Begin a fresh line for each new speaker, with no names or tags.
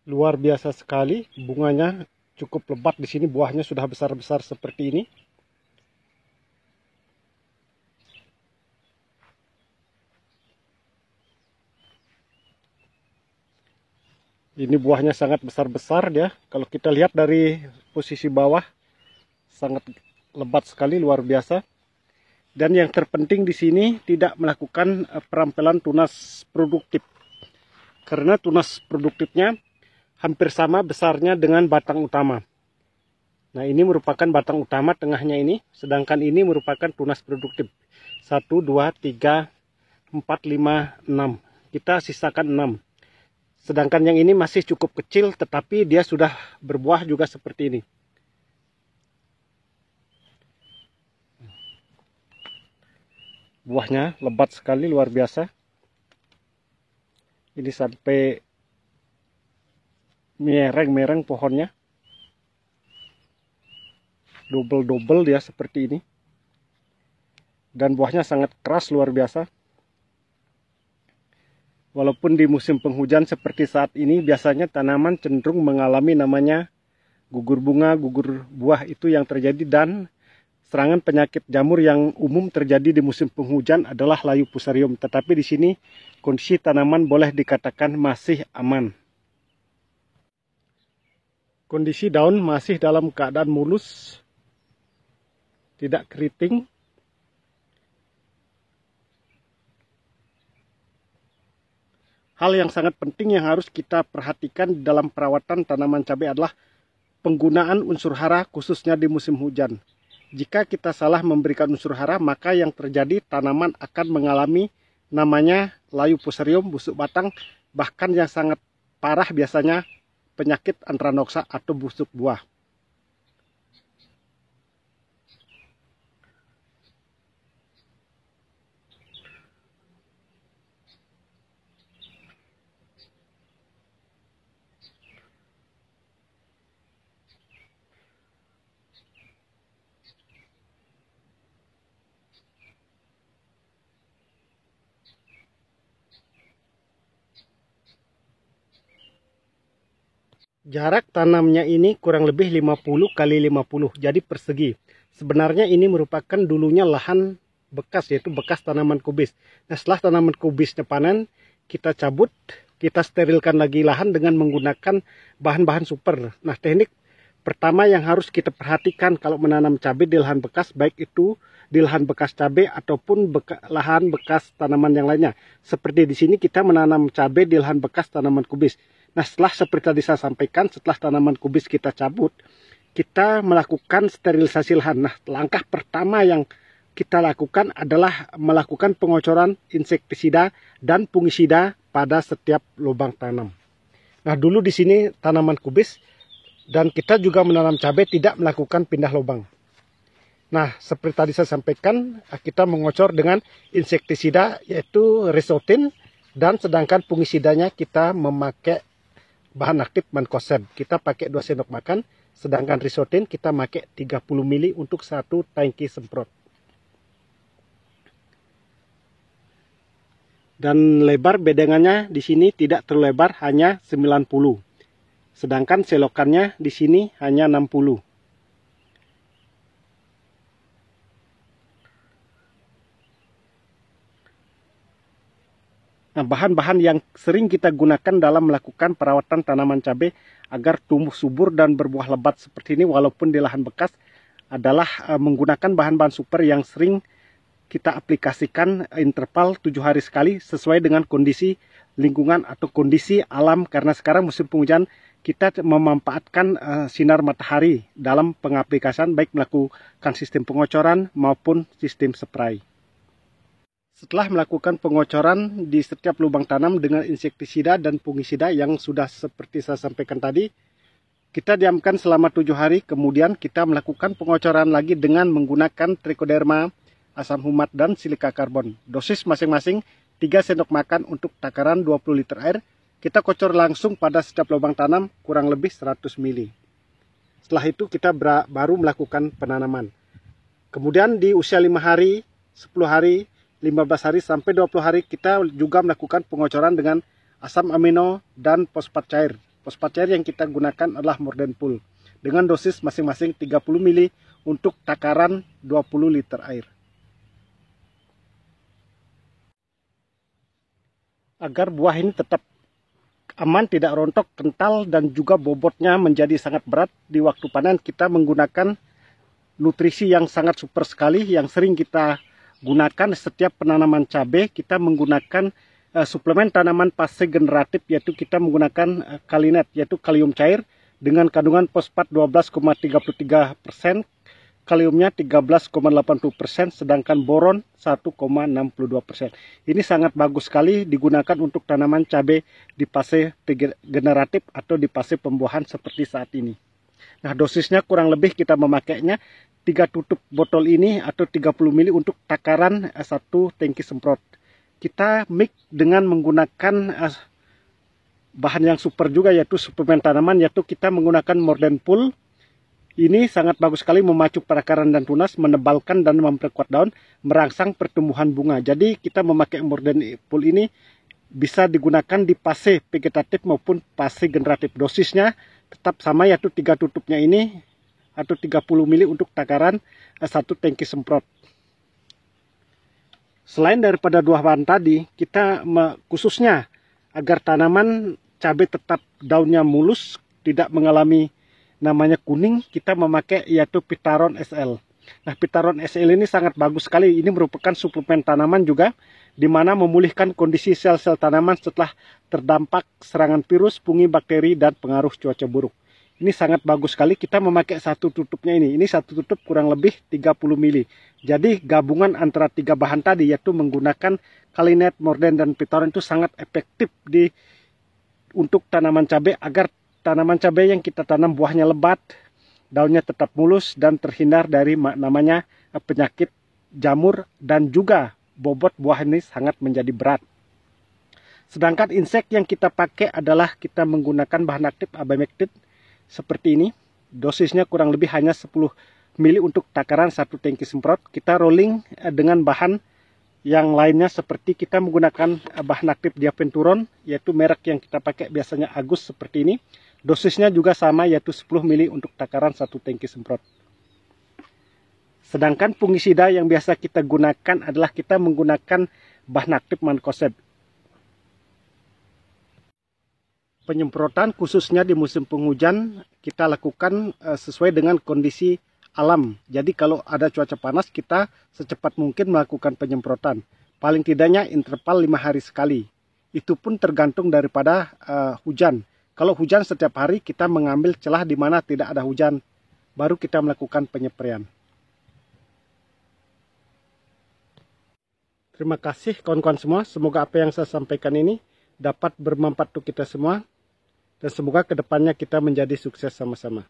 Luar biasa sekali, bunganya cukup lebat di sini, buahnya sudah besar-besar seperti ini. Ini buahnya sangat besar-besar dia. Kalau kita lihat dari posisi bawah, sangat lebat sekali, luar biasa. Dan yang terpenting di sini tidak melakukan perampelan tunas produktif. Karena tunas produktifnya hampir sama besarnya dengan batang utama. Nah, ini merupakan batang utama tengahnya ini, sedangkan ini merupakan tunas produktif. 1, 2, 3, 4, 5, 6. Kita sisakan 6. Sedangkan yang ini masih cukup kecil, tetapi dia sudah berbuah juga seperti ini. Buahnya lebat sekali, luar biasa. Ini sampai mereng-mereng pohonnya. Double-double dia seperti ini. Dan buahnya sangat keras, luar biasa. Walaupun di musim penghujan seperti saat ini, biasanya tanaman cenderung mengalami namanya gugur bunga, gugur buah, itu yang terjadi. Dan serangan penyakit jamur yang umum terjadi di musim penghujan adalah layu fusarium. Tetapi di sini kondisi tanaman boleh dikatakan masih aman. Kondisi daun masih dalam keadaan mulus, tidak keriting. Hal yang sangat penting yang harus kita perhatikan dalam perawatan tanaman cabai adalah penggunaan unsur hara khususnya di musim hujan. Jika kita salah memberikan unsur hara, maka yang terjadi tanaman akan mengalami namanya layu fusarium, busuk batang, bahkan yang sangat parah biasanya penyakit antranoksa atau busuk buah. Jarak tanamnya ini kurang lebih 50 kali 50, jadi persegi. Sebenarnya ini merupakan dulunya lahan bekas, yaitu bekas tanaman kubis. Nah, setelah tanaman kubisnya panen, kita cabut, kita sterilkan lagi lahan dengan menggunakan bahan-bahan super. Nah, teknik pertama yang harus kita perhatikan kalau menanam cabai di lahan bekas, baik itu di lahan bekas cabai ataupun lahan bekas tanaman yang lainnya. Seperti di sini kita menanam cabai di lahan bekas tanaman kubis. Nah, setelah seperti tadi saya sampaikan, setelah tanaman kubis kita cabut, kita melakukan sterilisasi lahan. Nah, langkah pertama yang kita lakukan adalah melakukan pengocoran insektisida dan fungisida pada setiap lubang tanam. Nah, dulu di sini tanaman kubis dan kita juga menanam cabai tidak melakukan pindah lubang. Nah, seperti tadi saya sampaikan, kita mengocor dengan insektisida yaitu Risotin, dan sedangkan fungisidanya kita memakai bahan aktif mancozeb. Kita pakai 2 sendok makan, sedangkan Risotin kita pakai 30 ml untuk 1 tangki semprot. Dan lebar bedengannya di sini tidak terlalu lebar, hanya 90. Sedangkan selokannya di sini hanya 60. Nah, bahan-bahan yang sering kita gunakan dalam melakukan perawatan tanaman cabai agar tumbuh subur dan berbuah lebat seperti ini walaupun di lahan bekas adalah menggunakan bahan-bahan super yang sering kita aplikasikan interval 7 hari sekali sesuai dengan kondisi lingkungan atau kondisi alam, karena sekarang musim penghujan kita memanfaatkan sinar matahari dalam pengaplikasian, baik melakukan sistem pengocoran maupun sistem spray. Setelah melakukan pengocoran di setiap lubang tanam dengan insektisida dan fungisida yang sudah seperti saya sampaikan tadi, kita diamkan selama 7 hari, kemudian kita melakukan pengocoran lagi dengan menggunakan trichoderma, asam humat, dan silika karbon. Dosis masing-masing 3 sendok makan untuk takaran 20 liter air. Kita kocor langsung pada setiap lubang tanam kurang lebih 100 ml. Setelah itu kita baru melakukan penanaman. Kemudian di usia 5 hari, 10 hari, 15 hari sampai 20 hari kita juga melakukan pengocoran dengan asam amino dan fosfat cair. Fosfat cair yang kita gunakan adalah Mordenpool dengan dosis masing-masing 30 ml untuk takaran 20 liter air. Agar buah ini tetap aman, tidak rontok, kental, dan juga bobotnya menjadi sangat berat di waktu panen, kita menggunakan nutrisi yang sangat super sekali yang sering kita gunakan setiap penanaman cabai. Kita menggunakan suplemen tanaman fase generatif, yaitu kita menggunakan Kalinet, yaitu kalium cair dengan kandungan fosfat 12,33%, kaliumnya 13,80%, sedangkan boron 1,62%. Ini sangat bagus sekali digunakan untuk tanaman cabai di fase generatif atau di fase pembuahan seperti saat ini. Nah, dosisnya kurang lebih kita memakainya 3 tutup botol ini atau 30 ml untuk takaran 1 tangki semprot. Kita mix dengan menggunakan bahan yang super juga, yaitu suplemen tanaman, yaitu kita menggunakan Mordenpool. Ini sangat bagus sekali memacu perakaran dan tunas, menebalkan dan memperkuat daun, merangsang pertumbuhan bunga. Jadi kita memakai Mordenpool ini bisa digunakan di fase vegetatif maupun fase generatif. Dosisnya tetap sama, yaitu 3 tutupnya ini atau 30 ml untuk takaran 1 tangki semprot. Selain daripada 2 bahan tadi, kita khususnya agar tanaman cabai tetap daunnya mulus, tidak mengalami namanya kuning, kita memakai yaitu Pitaron SL. Nah, Pitaron SL ini sangat bagus sekali. Ini merupakan suplemen tanaman juga, di mana memulihkan kondisi sel-sel tanaman setelah terdampak serangan virus, fungi, bakteri, dan pengaruh cuaca buruk. Ini sangat bagus sekali. Kita memakai 1 tutupnya ini. Ini 1 tutup kurang lebih 30 ml. Jadi gabungan antara 3 bahan tadi, yaitu menggunakan Kalinet, Morden, dan Pitaron, itu sangat efektif untuk tanaman cabai, agar tanaman cabai yang kita tanam buahnya lebat, daunnya tetap mulus, dan terhindar dari namanya penyakit jamur, dan juga bobot buah ini sangat menjadi berat. Sedangkan insek yang kita pakai adalah kita menggunakan bahan aktif abamectin seperti ini. Dosisnya kurang lebih hanya 10 ml untuk takaran 1 tangki semprot. Kita rolling dengan bahan yang lainnya, seperti kita menggunakan bahan aktif Diaventuron, yaitu merek yang kita pakai biasanya Agus seperti ini. Dosisnya juga sama, yaitu 10 ml untuk takaran 1 tangki semprot. Sedangkan fungisida yang biasa kita gunakan adalah kita menggunakan bahan aktif Mancozeb. Penyemprotan khususnya di musim penghujan kita lakukan sesuai dengan kondisi alam. Jadi kalau ada cuaca panas, kita secepat mungkin melakukan penyemprotan. Paling tidaknya interval 5 hari sekali. Itu pun tergantung daripada hujan. Kalau hujan setiap hari, kita mengambil celah di mana tidak ada hujan, baru kita melakukan penyepraian. Terima kasih kawan-kawan semua. Semoga apa yang saya sampaikan ini dapat bermanfaat untuk kita semua. Dan semoga kedepannya kita menjadi sukses sama-sama.